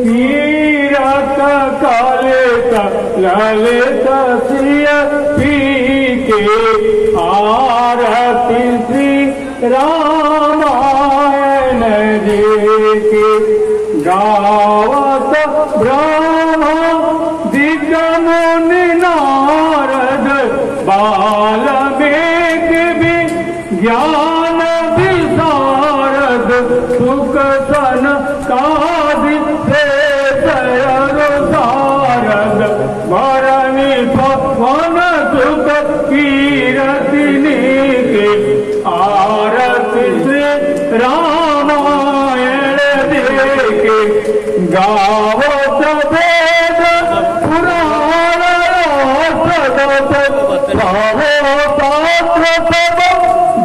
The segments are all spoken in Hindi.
तीरथ कालित ललित सिय पी के आरती श्री रामायण जी की गावत ब्रह्मा दिग मुनि नारद बाल्मीक भी ज्ञान विशारद सुख सनकादिक सारद वरणी पवन सुख कीरतिनी के आरती श्री रामायण देखे गावत वेद पुराण सदत शास्त्र सब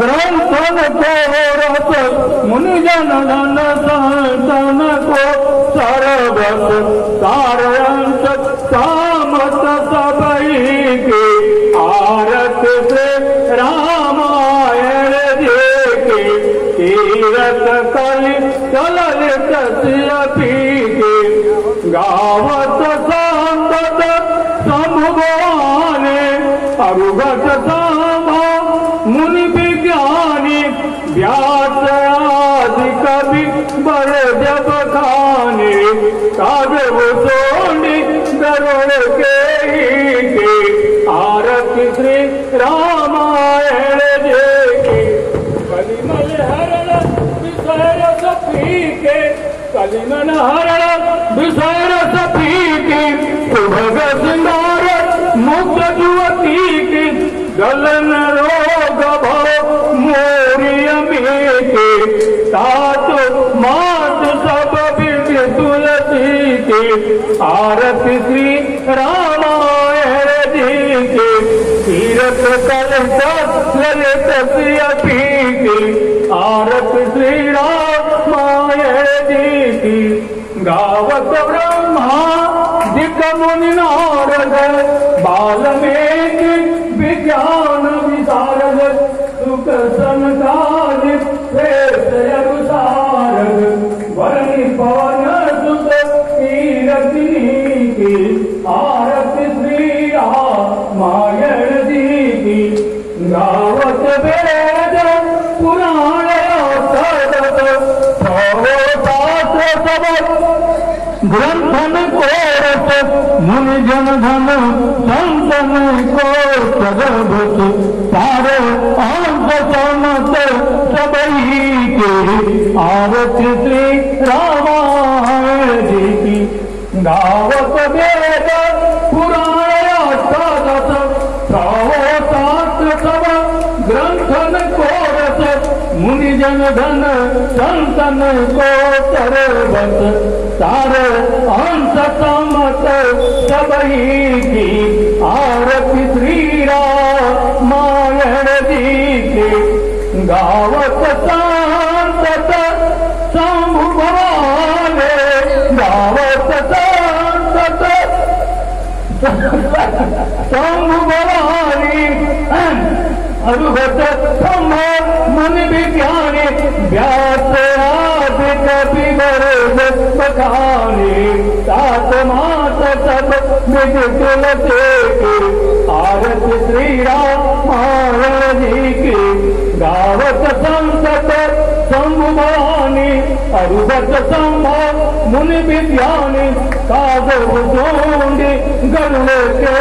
ग्रंथन को रस मुनिजन धन संतन को सर्वत सारंत सामत सबई के आरत से रामायण देखे तीरथ कलि ललित सिय पी के गावत संतत शंभुवाने अरुगत सामा मुनि विज्ञानी व्यास आदि कवि बर जब खाने काव्य सोनी गरुड़ के आरती श्री रामायण देखे कलिमल हरण विषय सपी के कलिमल हरण विषय सपी के सुभग सिंगार मुक्त जुवती के गलन रोग भव मोरिय के तात मात सब विधि तुलसी के आरती श्री रामायण जी के तीरथ कलित ललित सिय पी के आरती श्री रामायण जी की गावत ब्रह्मा दिक मुनि नारद बाल्मीक विज्ञान विशारद सुख सनकादिक सारद वरणी पवन सुत कीरतिनी की आरती श्री रामायण जी की गावत वेद पुराण सदत शास्त्र सब ग्रंथन को रस मुनिजन धन संतन को सर्वत सारे अंत समत सबई के आरती श्री रामायण जी की गावत वेद पुराण सदत शास्त्र सब ग्रंथन को रस मुनिजन धन संतन को सर्वत सारे अंश समत सबई की आरती श्री रामायण जी के गावत संतत शंभुवाने गावत संतत शंभुवानी अरुगत संभव मुनि विज्ञानी व्यास आदि कवि बखानी तात मात सब विधि तुलसी के आरती श्री रामायण जी की गावत संतत शंभुवानी अरुगत संभव मुनि विज्ञानी काव्य सोंडी गरुड़ के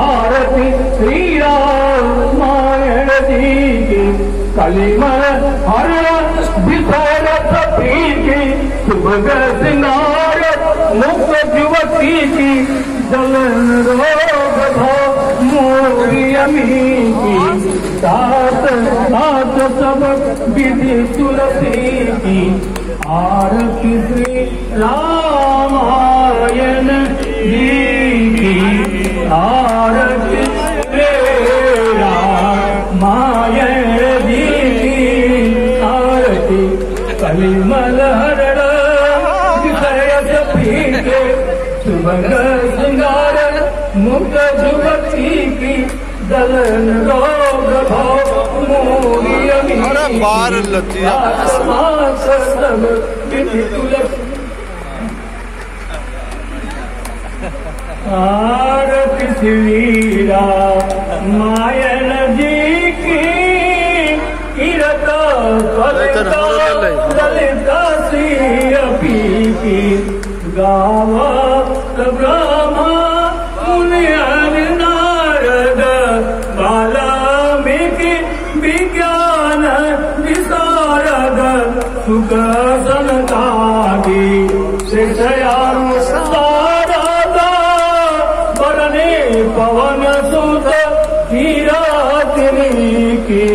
आरती श्री रामायण जी की कलिमल हरण विषय सपी की सुभग सिंगार मुक्त जुवती की जलन रोग भव मोरिय की तात नाथ सब विधि तुलसी की आरती श्री रामायण जी की आरती श्री रामायण जी की आरती कलिमल हरण विषय सपी के सुभग सिंगार मुक्त जुवती की दलन रोग भव मोरिय बार लतिया विधि तुलसी आरती श्रीरा मायन जी की कीरत ललिता श्री की गावत ब्रह्मा मुनि नारद वाल्मीकि विज्ञान विशारद सुख सनकादि शिष्यानुसारद बरने पवन सुत कीरत की